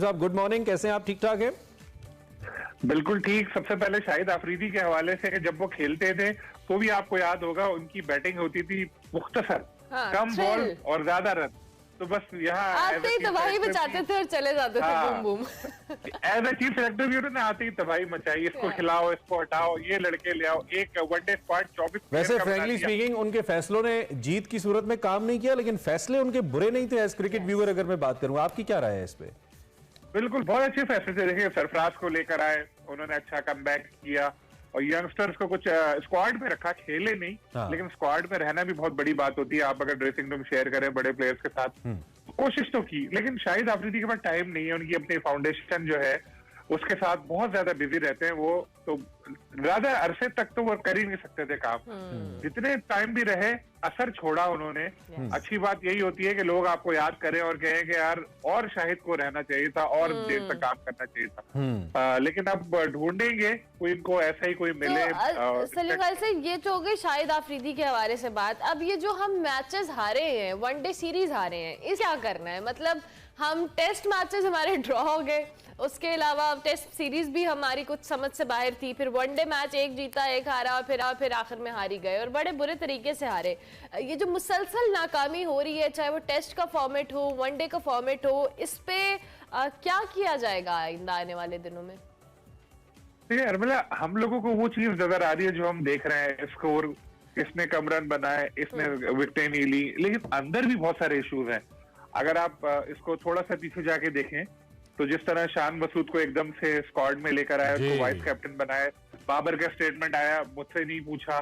साहब good morning, कैसे हैं आप? ठीक ठाक हैं? बिल्कुल ठीक। सबसे पहले शाहिद अफरीदी के हवाले से कि जब वो खेलते थे तो भी आपको याद होगा उनकी बैटिंग होती थी मुख्तसर, कम बॉल और ज्यादा रन। तो बस यहाँ आते ही तबाही मचाते थे और चले जाते थे boom boom. As a chief selector भी उन्होंने आते ही तबाही मचाई, इसको खिलाओ, इसको हटाओ, ये लड़के ले आओ। एक वनडे स्क्वाड 24। वैसे फ्रैंकली स्पीकिंग उनके फैसलों ने जीत की सूरत में काम नहीं किया, लेकिन फैसले उनके बुरे नहीं थे। एज क्रिकेट व्यूअर अगर मैं बात करूं, आपकी क्या राय है इस पे? बिल्कुल बहुत अच्छे फैसले थे। देखिए सरफराज को लेकर आए, उन्होंने अच्छा कमबैक किया और यंगस्टर्स को कुछ स्क्वाड में रखा, खेले नहीं लेकिन स्क्वाड में रहना भी बहुत बड़ी बात होती है। आप अगर ड्रेसिंग रूम शेयर करें बड़े प्लेयर्स के साथ, कोशिश तो की, लेकिन शाहिद अफरीदी के पास टाइम नहीं है। उनकी अपनी फाउंडेशन जो है उसके साथ बहुत ज्यादा बिजी रहते हैं वो, तो ज्यादा अरसे तक तो वो कर ही नहीं सकते थे काम। जितने टाइम भी रहे असर छोड़ा उन्होंने। अच्छी बात यही होती है कि लोग आपको याद करें और कहें कि यार और शाहिद को रहना चाहिए था और देर तक काम करना चाहिए था। लेकिन अब ढूंढेंगे कोई, इनको ऐसा ही कोई मिले। सलीम भाई से ये तो हो गई शाहिद अफरीदी के हवाले से बात। अब ये जो हम मैचेस हारे हैं, वनडे सीरीज हारे हैं, इस क्या करना है? मतलब हम टेस्ट मैचेस हमारे ड्रॉ हो गए, उसके अलावा टेस्ट सीरीज भी हमारी कुछ समझ से बाहर थी, फिर वनडे मैच एक जीता एक हारा, फिर आखिर में हारी गए और बड़े बुरे तरीके से हारे। ये जो मुसलसल नाकामी हो रही है, चाहे वो टेस्ट का फॉर्मेट हो, वनडे का फॉर्मेट हो, इस पे क्या किया जाएगा आइंदा आने वाले दिनों में? देखिए अर्मिला, हम लोगों को वो चीज नजर आ रही है जो हम देख रहे हैं, स्कोर, इसने कम रन बनाए, इसने विकेटें नहीं ली, लेकिन अंदर भी बहुत सारे इश्यूज हैं। अगर आप इसको थोड़ा सा पीछे जाके देखें तो जिस तरह शान मसूद को एकदम से स्क्वाड में लेकर आया, उसको वाइस कैप्टन बनाया, बाबर का स्टेटमेंट आया, मुझसे नहीं पूछा,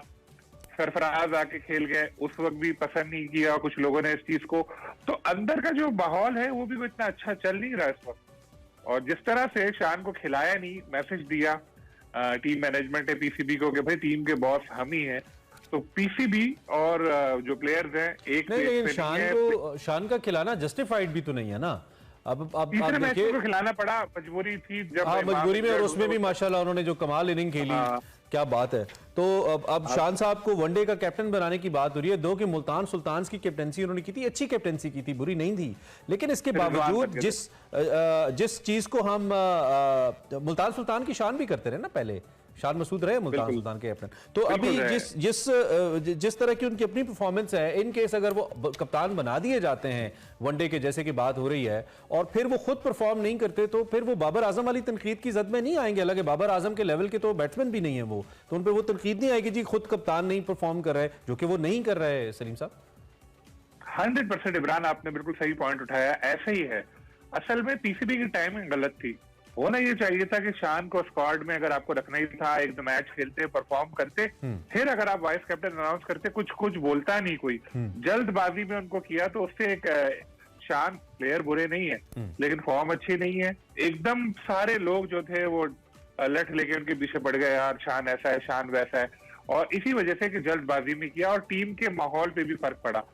सरफराज आके खेल गए, उस वक्त भी पसंद नहीं किया कुछ लोगों ने इस चीज को। तो अंदर का जो माहौल है वो भी इतना अच्छा चल नहीं रहा इस वक्त। और जिस तरह से शान को खिलाया नहीं, मैसेज दिया टीम मैनेजमेंट है पीसीबी को कि भाई टीम के बॉस हम ही हैं, तो पीसीबी और जो प्लेयर्स हैं एक नहीं, शान का खिलाना जस्टिफाइड भी तो नहीं है ना। अब तीसरे मैच को खिलाना पड़ा, मजबूरी थी जब। मजबूरी में, और उसमें भी माशाल्लाह उन्होंने जो कमाल इनिंग खेली, क्या बात है। तो अब शान साहब को वनडे का कैप्टन बनाने की बात हो रही है। दो कि मुल्तान सुल्तान्स की कैप्टनसी उन्होंने की थी, अच्छी कैप्टनसी की थी, बुरी नहीं थी, लेकिन इसके बावजूद जिस चीज को हम मुल्तान सुल्तान की शान भी करते रहे ना, पहले शान मसूद रहे मुल्तान सुल्तान के कैप्टन, तो अभी जिस तरह की उनकी अपनी परफॉर्मेंस है, इन केस अगर वो कप्तान बना दिए जाते हैं वनडे के, जैसे कि बात हो रही है, और फिर वो खुद परफॉर्म नहीं करते, तो फिर वो बाबर आजम वाली तनकीद की जद में नहीं आएंगे। हालांकि बाबर आजम के लेवल के तो बैट्समैन भी नहीं है वो, तो उन पर वो तनकीद नहीं आएगी जी खुद कप्तान नहीं परफॉर्म कर रहे, जो कि वो नहीं कर रहे हैं। सलीम साहब 100% इमरान, आपने बिल्कुल सही पॉइंट उठाया, ऐसा ही है। असल में पीसीबी की टाइमिंग गलत थी। होना ये चाहिए था कि शान को स्क्वाड में अगर आपको रखना ही था, एक दो मैच खेलते, परफॉर्म करते, फिर अगर आप वाइस कैप्टन अनाउंस करते, कुछ बोलता नहीं कोई, जल्दबाजी में उनको किया, तो उससे एक शान प्लेयर बुरे नहीं है लेकिन फॉर्म अच्छी नहीं है। एकदम सारे लोग जो थे वो लठ लेके उनके पीछे पड़ गए, यार शान ऐसा है, शान वैसा है, और इसी वजह से कि जल्दबाजी में किया और टीम के माहौल पे भी फर्क पड़ा।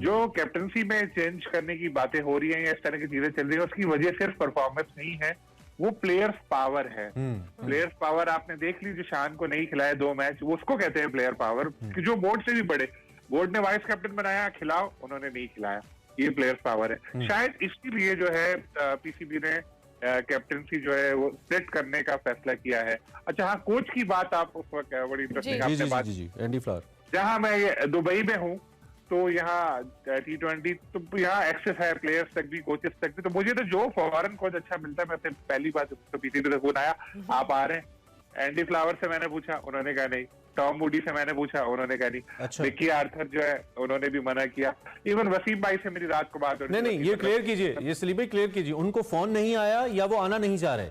जो कैप्टनसी में चेंज करने की बातें हो रही हैं या इस तरह की चीजें चल रही है, उसकी वजह सिर्फ परफॉर्मेंस नहीं है, वो प्लेयर्स पावर है। प्लेयर्स पावर आपने देख ली, जो शान को नहीं खिलाया 2 मैच, वो उसको कहते हैं प्लेयर पावर, कि जो बोर्ड से भी बड़े, बोर्ड ने वाइस कैप्टन बनाया, खिलाओ, उन्होंने नहीं खिलाया, ये प्लेयर्स पावर है। शायद इसके लिए जो है पीसीबी ने कैप्टनसी जो है वो स्प्लिट करने का फैसला किया है। अच्छा हाँ, कोच की बात आप उस वक्त बड़ी इंटरेस्टिंग आपने बात, एंडी फ्लावर, जहां मैं दुबई में हूँ तो यहाँ T20 तो यहाँ एक्सेस है प्लेयर्स तक भी, कोचेस तक भी, तो मुझे तो जो फॉरेन कोच अच्छा मिलता है, मैं पहली बात तो पीसीबी से फोन आया, आप आ रहे हैं। एंडी फ्लावर से मैंने पूछा, उन्होंने कहा नहीं। टॉम मूडी से मैंने पूछा, उन्होंने कहा नहीं। अच्छा। विक्की आर्थर जो है उन्होंने भी मना किया। इवन वसीम भाई से मेरी रात को बात हो रही, नहीं, ये क्लियर कीजिए, ये सलीम भाई क्लियर कीजिए, उनको फोन नहीं आया या वो आना नहीं चाह रहे?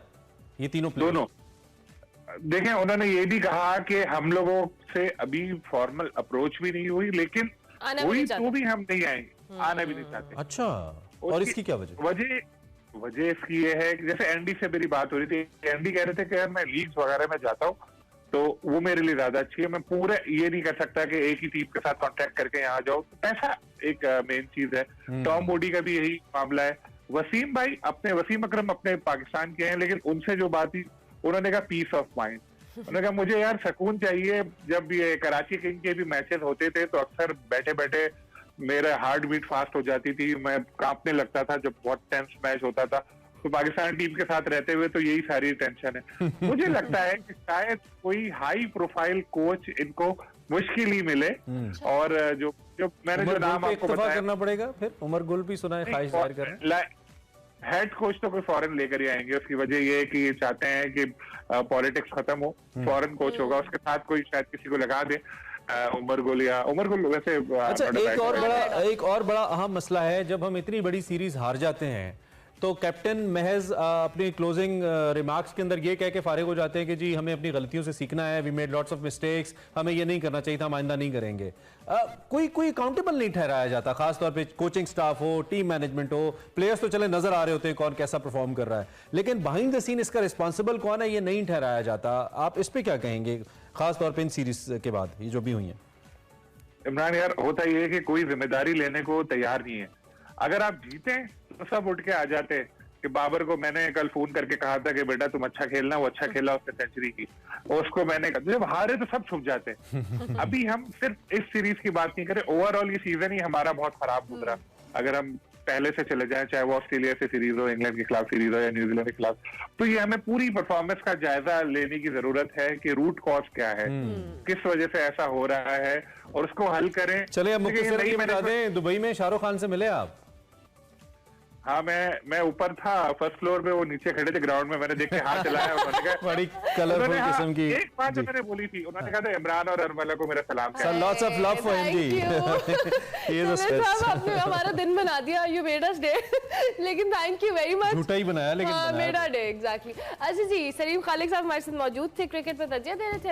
ये तीनों प्लेयर दोनों देखें, उन्होंने ये भी कहा कि हम लोगों से अभी फॉर्मल अप्रोच भी नहीं हुई, लेकिन हुई तो भी हम नहीं आएंगे, आना भी नहीं चाहते। अच्छा, और इसकी क्या वजह इसकी ये है कि जैसे एंडी से मेरी बात हो रही थी, एंडी कह रहे थे कि यार मैं लीग्स वगैरह में जाता हूँ तो वो मेरे लिए ज्यादा अच्छी है, मैं पूरे ये नहीं कर सकता कि एक ही टीम के साथ कॉन्ट्रैक्ट करके यहाँ जाओ, तो पैसा एक मेन चीज है। टॉम मूडी का भी यही मामला है। वसीम अकरम अपने पाकिस्तान के हैं, लेकिन उनसे जो बात थी, उन्होंने कहा पीस ऑफ माइंड, उन्होंने कहा मुझे यार सुकून चाहिए। जब ये कराची किंग के भी मैचेस होते थे तो अक्सर बैठे बैठे मेरा हार्ट बीट फास्ट हो जाती थी, मैं कांपने लगता था जब बहुत टेंस मैच होता था। तो पाकिस्तान टीम के साथ रहते हुए तो यही सारी टेंशन है। मुझे लगता है कि शायद कोई हाई प्रोफाइल कोच इनको मुश्किल ही मिले, और जो जो मैंने जो नाम आपको बताया करना पड़ेगा। फिर उमर गुल भी सुना है ख्वाहिश जाहिर करें। हेड कोच तो कोई फॉरेन लेकर ही आएंगे, उसकी वजह ये है कि ये चाहते हैं कि पॉलिटिक्स खत्म हो, फॉरेन कोच होगा, उसके साथ कोई शायद किसी को लगा दे, उमर गुल वैसे। अच्छा, एक और बड़ा अहम मसला है, जब हम इतनी बड़ी सीरीज हार जाते हैं तो कैप्टन महज अपनी क्लोजिंग रिमार्क्स के अंदर ये कह के फारिग हो जाते हैं कि जी हमें अपनी गलतियों से सीखना है, we made lots of mistakes, हमें ये नहीं करना चाहिए था, हम आइंदा नहीं करेंगे। कोई अकाउंटेबल नहीं ठहराया जाता, खासतौर पे कोचिंग स्टाफ हो, टीम मैनेजमेंट हो, प्लेयर्स तो चले नजर आ रहे होते हैं कौन कैसा परफॉर्म कर रहा है, लेकिन बिहाइंड द सीन इसका रिस्पॉन्सिबल कौन है ये नहीं ठहराया जाता। आप इस पे क्या कहेंगे, खासतौर पर इन सीरीज के बाद ये जो भी हुई है? इमरान यार, होता ये है कि कोई जिम्मेदारी लेने को तैयार नहीं है। अगर आप जीते तो सब उठ के आ जाते कि बाबर को मैंने कल फोन करके कहा था कि बेटा तुम अच्छा खेलना, वो अच्छा खेला, उसने सेंचुरी की, उसको मैंने कहा। जब हारे तो सब छुप जाते। अभी हम सिर्फ इस सीरीज की बात नहीं करें, ओवरऑल ये सीजन ही हमारा बहुत खराब गुजरा। अगर हम पहले से चले जाएं, चाहे वो ऑस्ट्रेलिया से सीरीज हो, इंग्लैंड के खिलाफ सीरीज हो या न्यूजीलैंड के खिलाफ, तो ये हमें पूरी परफॉर्मेंस का जायजा लेने की जरूरत है कि रूट कॉज क्या है, किस वजह से ऐसा हो रहा है, और उसको हल करें। चले अब मुख्तसर ये बता दें, दुबई में शाहरुख खान से मिले आप? हाँ, मैं ऊपर था फर्स्ट फ्लोर पे, वो नीचे खड़े थे ग्राउंड में, मैंने देख के हाथ चलाया। उन्होंने कहा बड़ी कलरफुल किस्म की एक बात जो मैंने बोली थी, उन्होंने कहा था इमरान और अरमला को मेरा सलाम sir, lots of love for him जी। आपने हमारा दिन बना दिया, यू मेड अस डे। लेकिन थैंक यू वेरी मच। झूठा ही बनाया लेकिन मेड अ डे, एग्जैक्टली। अच्छा जी, सलीम खालिक साहब हमारे साथ मौजूद थे, क्रिकेट पर तज्जिया दे रहे थे।